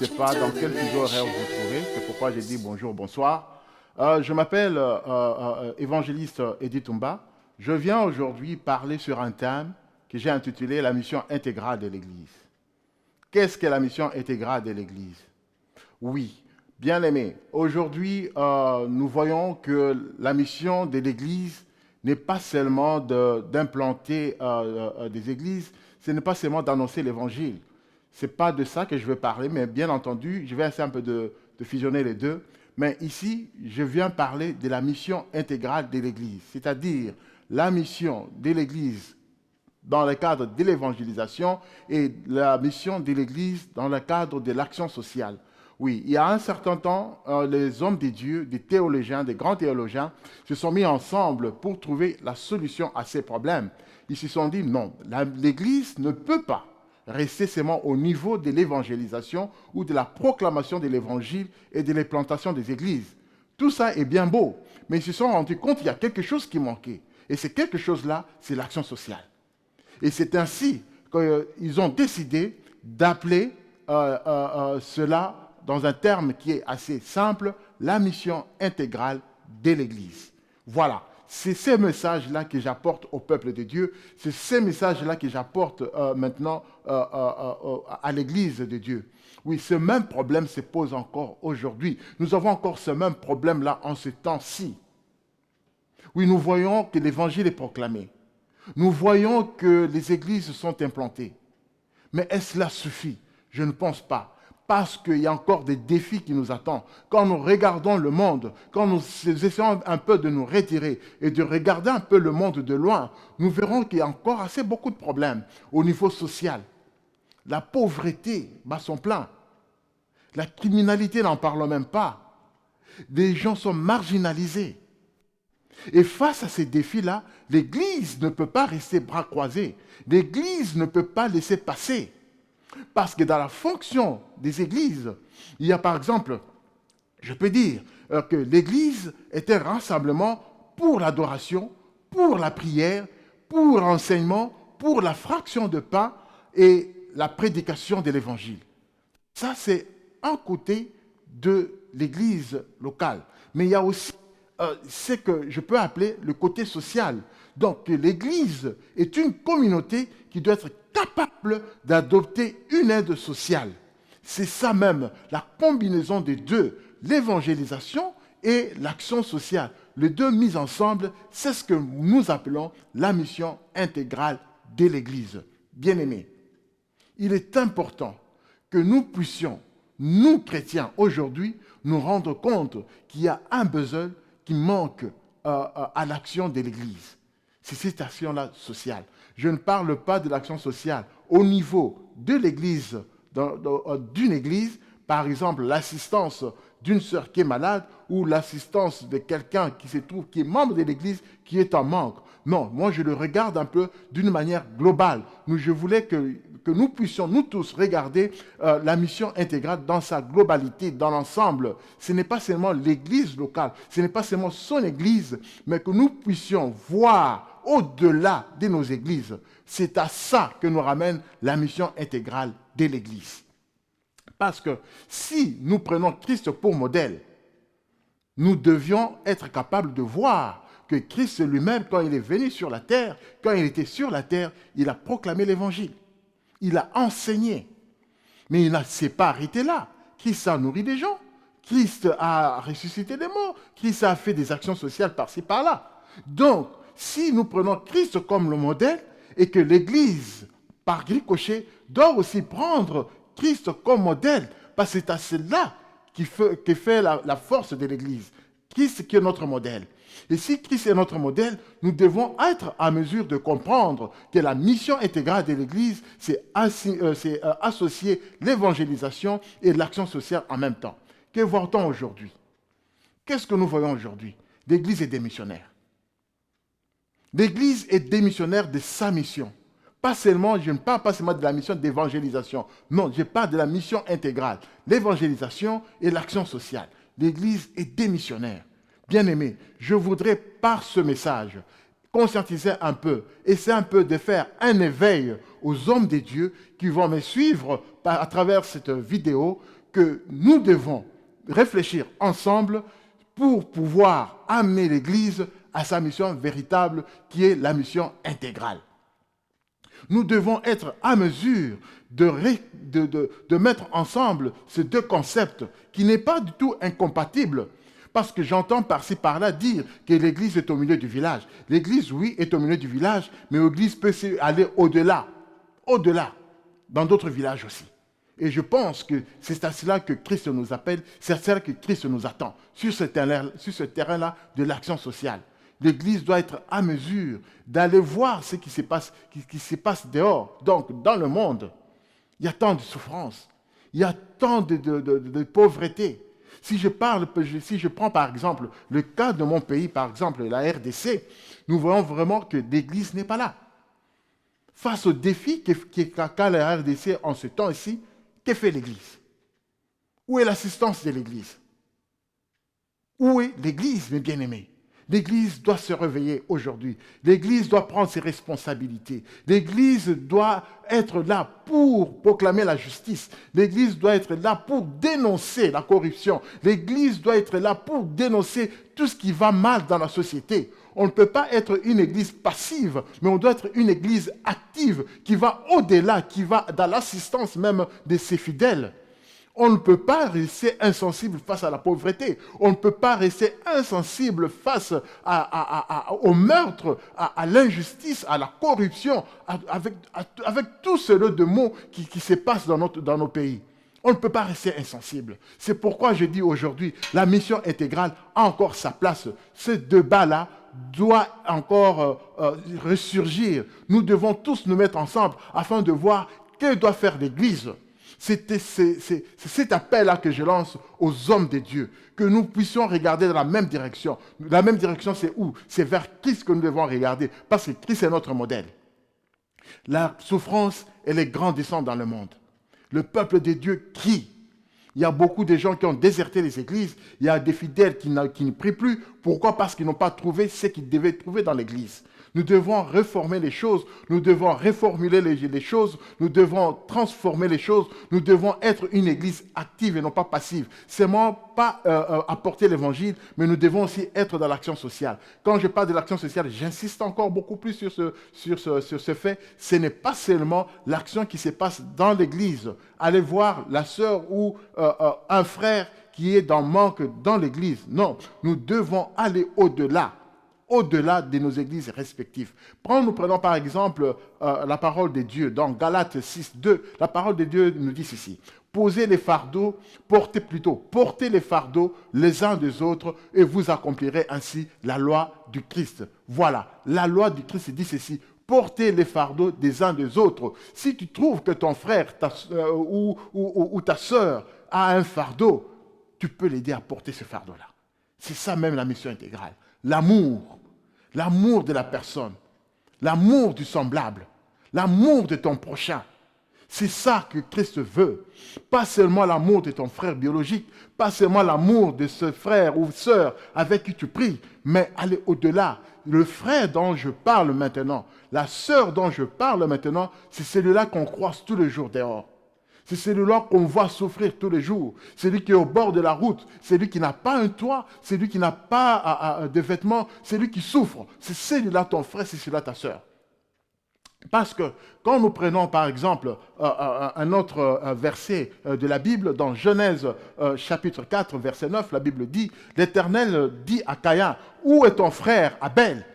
sais pas dans quel fuseau horaire vous vous trouvez. C'est pourquoi j'ai dit bonjour, bonsoir. Je m'appelle évangéliste Edith Toumba. Je viens aujourd'hui parler sur un thème que j'ai intitulé la mission intégrale de l'Église. Qu'est-ce que la mission intégrale de l'Église? Oui, bien aimé, aujourd'hui, nous voyons que la mission de l'Église n'est pas seulement d'implanter des églises, ce n'est pas seulement d'annoncer l'Évangile. Ce n'est pas de ça que je veux parler, mais bien entendu, je vais essayer un peu de fusionner les deux. Mais ici, je viens parler de la mission intégrale de l'Église, c'est-à-dire la mission de l'Église dans le cadre de l'évangélisation et la mission de l'Église dans le cadre de l'action sociale. Oui, il y a un certain temps, les hommes de Dieu, des théologiens, des grands théologiens, se sont mis ensemble pour trouver la solution à ces problèmes. Ils se sont dit, non, l'Église ne peut pas rester seulement au niveau de l'évangélisation ou de la proclamation de l'Évangile et de l'implantation des églises. Tout ça est bien beau, mais ils se sont rendus compte qu'il y a quelque chose qui manquait. Et c'est quelque chose-là, c'est l'action sociale. Et c'est ainsi qu'ils ont décidé d'appeler cela, dans un terme qui est assez simple, la mission intégrale de l'Église. Voilà, c'est ces messages-là que j'apporte au peuple de Dieu, c'est ces messages-là que j'apporte maintenant à l'Église de Dieu. Oui, ce même problème se pose encore aujourd'hui. Nous avons encore ce même problème-là en ce temps-ci. Oui, nous voyons que l'Évangile est proclamé. Nous voyons que les églises sont implantées. Mais est-ce cela suffit? Je ne pense pas. Parce qu'il y a encore des défis qui nous attendent. Quand nous regardons le monde, quand nous essayons un peu de nous retirer et de regarder un peu le monde de loin, nous verrons qu'il y a encore assez beaucoup de problèmes au niveau social. La pauvreté bat son plein. La criminalité, n'en parlons même pas. Les gens sont marginalisés. Et face à ces défis-là, l'Église ne peut pas rester bras croisés. L'Église ne peut pas laisser passer. Parce que dans la fonction des églises, il y a par exemple, je peux dire que l'église est un rassemblement pour l'adoration, pour la prière, pour l'enseignement, pour la fraction de pain et la prédication de l'évangile. Ça, c'est un côté de l'église locale. Mais il y a aussi ce que je peux appeler le côté social. Donc, l'église est une communauté qui doit être capable d'adopter une aide sociale. C'est ça même, la combinaison des deux, l'évangélisation et l'action sociale. Les deux mis ensemble, c'est ce que nous appelons la mission intégrale de l'Église. Bien-aimés, il est important que nous puissions, nous chrétiens, aujourd'hui, nous rendre compte qu'il y a un besoin qui manque à l'action de l'Église. C'est cette action-là sociale. Je ne parle pas de l'action sociale au niveau de l'Église, d'une Église, par exemple l'assistance d'une sœur qui est malade ou l'assistance de quelqu'un qui se trouve, qui est membre de l'Église, qui est en manque. Non, moi je le regarde un peu d'une manière globale. Je voulais que nous puissions, nous tous, regarder la mission intégrale dans sa globalité, dans l'ensemble. Ce n'est pas seulement l'Église locale, ce n'est pas seulement son Église, mais que nous puissions voir au-delà de nos églises. C'est à ça que nous ramène la mission intégrale de l'Église. Parce que si nous prenons Christ pour modèle, nous devions être capables de voir que Christ lui-même, quand il est venu sur la terre, quand il était sur la terre, il a proclamé l'Évangile. Il a enseigné. Mais il ne s'est pas arrêté là. Christ a nourri des gens. Christ a ressuscité des morts. Christ a fait des actions sociales par-ci, par-là. Donc, si nous prenons Christ comme le modèle et que l'Église, par ricochet, doit aussi prendre Christ comme modèle, parce que c'est à cela qui fait la force de l'Église. Christ qui est notre modèle. Et si Christ est notre modèle, nous devons être à mesure de comprendre que la mission intégrale de l'Église, c'est associer l'évangélisation et l'action sociale en même temps. Que voit-on aujourd'hui? Qu'est-ce que nous voyons aujourd'hui? L'Église est démissionnaire. L'Église est démissionnaire de sa mission. Pas seulement, je ne parle pas seulement de la mission d'évangélisation. Non, je parle de la mission intégrale. L'évangélisation et l'action sociale. L'Église est démissionnaire. Bien-aimés, je voudrais par ce message conscientiser un peu, essayer un peu de faire un éveil aux hommes de Dieu qui vont me suivre à travers cette vidéo, que nous devons réfléchir ensemble pour pouvoir amener l'Église à sa mission véritable, qui est la mission intégrale. Nous devons être à mesure de mettre ensemble ces deux concepts qui n'est pas du tout incompatible. Parce que j'entends par-ci par-là dire que l'Église est au milieu du village. L'Église, oui, est au milieu du village, mais l'Église peut aller au-delà, dans d'autres villages aussi. Et je pense que c'est à cela que Christ nous appelle, c'est à cela que Christ nous attend, sur ce terrain-là de l'action sociale. L'Église doit être à mesure d'aller voir ce qui se passe dehors, donc dans le monde. Il y a tant de souffrances, il y a tant de pauvreté. Si je prends par exemple le cas de mon pays, par exemple la RDC, nous voyons vraiment que l'Église n'est pas là. Face au défi qu'a la RDC en ce temps-ci, que fait l'Église? Où est l'assistance de l'Église? Où est l'Église, mes bien-aimés? L'Église doit se réveiller aujourd'hui. L'Église doit prendre ses responsabilités. L'Église doit être là pour proclamer la justice. L'Église doit être là pour dénoncer la corruption. L'Église doit être là pour dénoncer tout ce qui va mal dans la société. On ne peut pas être une Église passive, mais on doit être une Église active qui va au-delà, qui va dans l'assistance même de ses fidèles. On ne peut pas rester insensible face à la pauvreté. On ne peut pas rester insensible face au meurtre, à l'injustice, à la corruption, avec tout ce lot de mots qui se passent dans nos pays. On ne peut pas rester insensible. C'est pourquoi je dis aujourd'hui, la mission intégrale a encore sa place. Ce débat-là doit encore ressurgir. Nous devons tous nous mettre ensemble afin de voir que doit faire l'Église. C'est cet appel-là que je lance aux hommes de Dieu, que nous puissions regarder dans la même direction. La même direction, c'est où? C'est vers Christ que nous devons regarder, parce que Christ est notre modèle. La souffrance et les grandissantes dans le monde. Le peuple de Dieu crie. Il y a beaucoup de gens qui ont déserté les églises. Il y a des fidèles qui ne prient plus. Pourquoi? Parce qu'ils n'ont pas trouvé ce qu'ils devaient trouver dans l'église. Nous devons réformer les choses, nous devons reformuler les choses, nous devons transformer les choses, nous devons être une église active et non pas passive. Seulement pas apporter l'évangile, mais nous devons aussi être dans l'action sociale. Quand je parle de l'action sociale, j'insiste encore beaucoup plus sur ce fait. Ce n'est pas seulement l'action qui se passe dans l'église. Allez voir la sœur ou un frère qui est dans manque dans l'église. Non, nous devons aller au-delà de nos églises respectives. Nous prenons par exemple la parole de Dieu. Dans Galates 6, 2, la parole de Dieu nous dit ceci. Portez les fardeaux les uns des autres et vous accomplirez ainsi la loi du Christ. Voilà, la loi du Christ dit ceci. Portez les fardeaux des uns des autres. Si tu trouves que ton frère ou ta sœur a un fardeau, tu peux l'aider à porter ce fardeau-là. C'est ça même la mission intégrale. L'amour de la personne, l'amour du semblable, l'amour de ton prochain. C'est ça que Christ veut. Pas seulement l'amour de ton frère biologique, pas seulement l'amour de ce frère ou sœur avec qui tu pries, mais aller au-delà. Le frère dont je parle maintenant, la sœur dont je parle maintenant, c'est celui-là qu'on croise tous les jours dehors. C'est celui-là qu'on voit souffrir tous les jours. Celui qui est au bord de la route, celui qui n'a pas un toit, celui qui n'a pas de vêtements, celui qui souffre. C'est celui-là ton frère, c'est celui-là ta sœur. Parce que quand nous prenons par exemple un autre verset de la Bible, dans Genèse chapitre 4, verset 9, la Bible dit, l'Éternel dit à Caïn, où est ton frère Abel?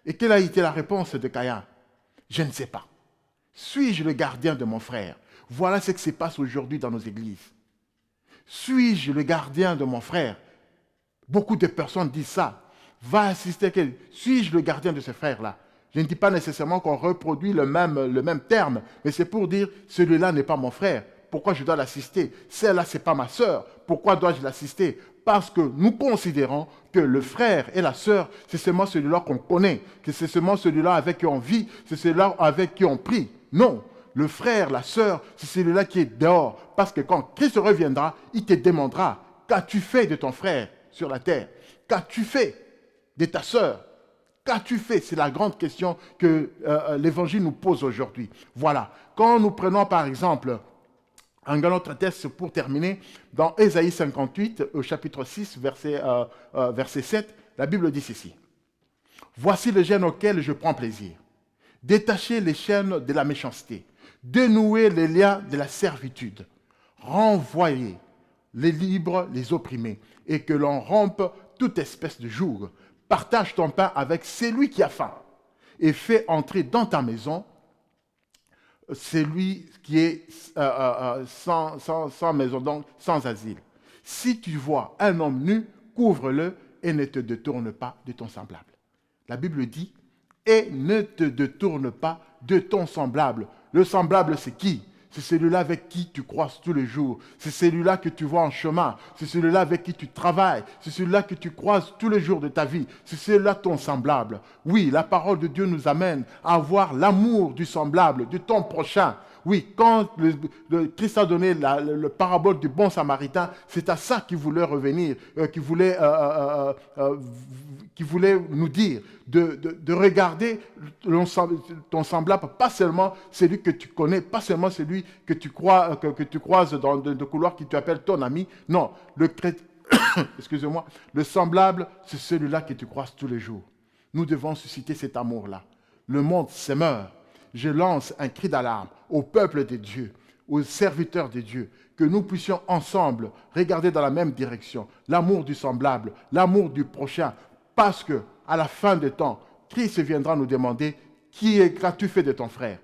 Et quelle a été la réponse de Caïn? Je ne sais pas. Suis-je le gardien de mon frère? Voilà ce qui se passe aujourd'hui dans nos églises. Suis-je le gardien de mon frère? Beaucoup de personnes disent ça. Va assister à quel? Suis-je le gardien de ce frère-là? Je ne dis pas nécessairement qu'on reproduit le même terme, mais c'est pour dire, celui-là n'est pas mon frère. Pourquoi je dois l'assister? Celle-là, ce n'est pas ma sœur. Pourquoi dois-je l'assister? Parce que nous considérons que le frère et la sœur, c'est seulement celui-là qu'on connaît, que c'est seulement celui-là avec qui on vit, c'est celui-là avec qui on prie. Non. Le frère, la sœur, c'est celui-là qui est dehors. Parce que quand Christ reviendra, il te demandera, qu'as-tu fait de ton frère sur la terre? Qu'as-tu fait de ta sœur? Qu'as-tu fait? C'est la grande question que l'Évangile nous pose aujourd'hui. Voilà. Quand nous prenons par exemple Un autre texte pour terminer, dans Ésaïe 58, au chapitre 6, verset 7, la Bible dit ceci. « Voici le gène auquel je prends plaisir. Détacher les chaînes de la méchanceté, dénouer les liens de la servitude, renvoyer les libres, les opprimés, et que l'on rompe toute espèce de joug. Partage ton pain avec celui qui a faim, et fais entrer dans ta maison celui qui est sans maison, donc sans asile. Si tu vois un homme nu, couvre-le et ne te détourne pas de ton semblable. » La Bible dit, et ne te détourne pas de ton semblable. Le semblable, c'est qui? C'est celui-là avec qui tu croises tous les jours. C'est celui-là que tu vois en chemin. C'est celui-là avec qui tu travailles. C'est celui-là que tu croises tous les jours de ta vie. C'est celui-là ton semblable. Oui, la parole de Dieu nous amène à avoir l'amour du semblable, de ton prochain. Oui, quand le Christ a donné le parabole du bon samaritain, c'est à ça qu'il voulait revenir, qu'il voulait nous dire, de regarder ton semblable, pas seulement celui que tu connais, pas seulement celui que tu croises dans le couloir qui t'appelle ton ami. Non, excusez-moi, le semblable, c'est celui-là que tu croises tous les jours. Nous devons susciter cet amour-là. Le monde se meurt. Je lance un cri d'alarme au peuple de Dieu, aux serviteurs de Dieu, que nous puissions ensemble regarder dans la même direction, l'amour du semblable, l'amour du prochain, parce que à la fin des temps, Christ viendra nous demander qu'as-tu fait de ton frère?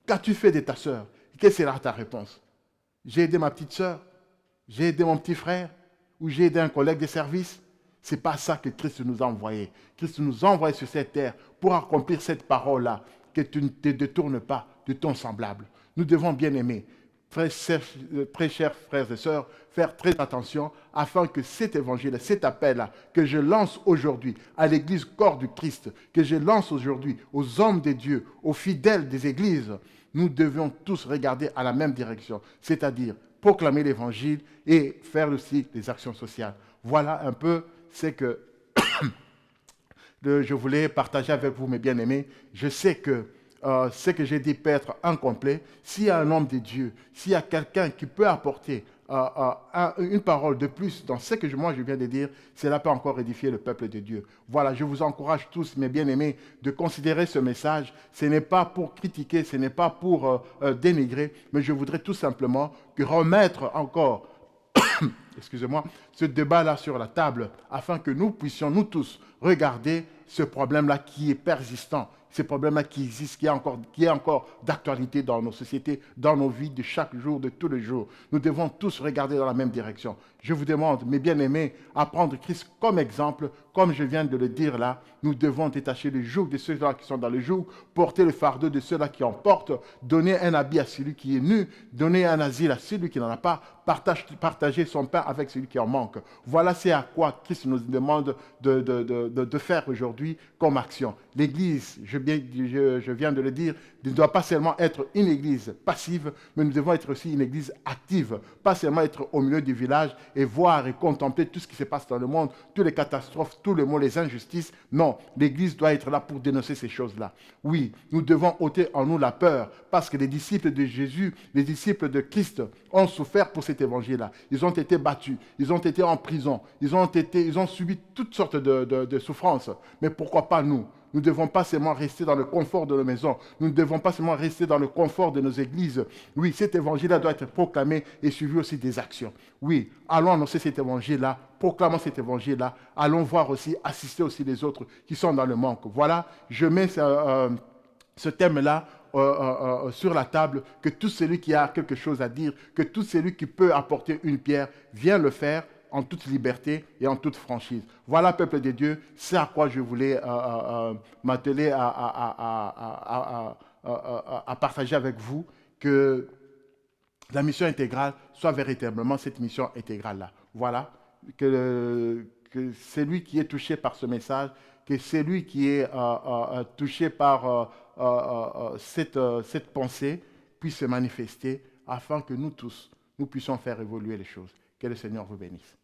Qu'as-tu fait de ta sœur? Quelle sera ta réponse? J'ai aidé ma petite sœur? J'ai aidé mon petit frère? Ou j'ai aidé un collègue de service? Ce n'est pas ça que Christ nous a envoyé. Christ nous a envoyé sur cette terre pour accomplir cette parole-là, que tu ne te détournes pas de ton semblable. Nous devons bien aimer, très chers frères et sœurs, faire très attention afin que cet évangile, cet appel-là, que je lance aujourd'hui à l'église corps du Christ, que je lance aujourd'hui aux hommes de Dieu, aux fidèles des églises, nous devions tous regarder à la même direction, c'est-à-dire proclamer l'évangile et faire aussi des actions sociales. Voilà un peu ce que je voulais partager avec vous, mes bien-aimés. Je sais que ce que j'ai dit peut être incomplet. S'il y a un homme de Dieu, s'il y a quelqu'un qui peut apporter une parole de plus dans ce que moi je viens de dire, cela peut encore édifier le peuple de Dieu. Voilà, je vous encourage tous, mes bien-aimés, de considérer ce message. Ce n'est pas pour critiquer, ce n'est pas pour dénigrer, mais je voudrais tout simplement remettre encore excusez-moi, ce débat-là sur la table, afin que nous puissions, nous tous, regarder ce problème-là qui est persistant, ce problème-là qui existe, qui est encore d'actualité dans nos sociétés, dans nos vies de chaque jour, de tous les jours. Nous devons tous regarder dans la même direction. Je vous demande, mes bien-aimés, à prendre Christ comme exemple, comme je viens de le dire là. Nous devons détacher le joug de ceux-là qui sont dans le joug, porter le fardeau de ceux-là qui en portent, donner un habit à celui qui est nu, donner un asile à celui qui n'en a pas, partager son pain avec celui qui en manque. Voilà c'est à quoi Christ nous demande de faire aujourd'hui comme action. L'Église, je viens de le dire, ne doit pas seulement être une Église passive, mais nous devons être aussi une Église active. Pas seulement être au milieu du village et voir et contempler tout ce qui se passe dans le monde, toutes les catastrophes, tous les maux, les injustices. Non, l'Église doit être là pour dénoncer ces choses-là. Oui, nous devons ôter en nous la peur, parce que les disciples de Jésus, les disciples de Christ ont souffert pour cet évangile-là. Ils ont été battus, ils ont été en prison, ils ont subi toutes sortes de souffrances. Mais pourquoi pas nous? Nous ne devons pas seulement rester dans le confort de nos maisons. Nous ne devons pas seulement rester dans le confort de nos églises. Oui, cet évangile-là doit être proclamé et suivi aussi des actions. Oui, allons annoncer cet évangile-là, proclamons cet évangile-là. Allons voir aussi, assister aussi les autres qui sont dans le manque. Voilà, je mets ce thème-là sur la table, que tout celui qui a quelque chose à dire, que tout celui qui peut apporter une pierre, vienne le faire en toute liberté et en toute franchise. Voilà, peuple de Dieu, c'est à quoi je voulais m'atteler à partager avec vous, que la mission intégrale soit véritablement cette mission intégrale-là. Voilà, que celui qui est touché par ce message, que celui qui est touché par cette pensée puisse se manifester afin que nous tous, nous puissions faire évoluer les choses. Que le Seigneur vous bénisse.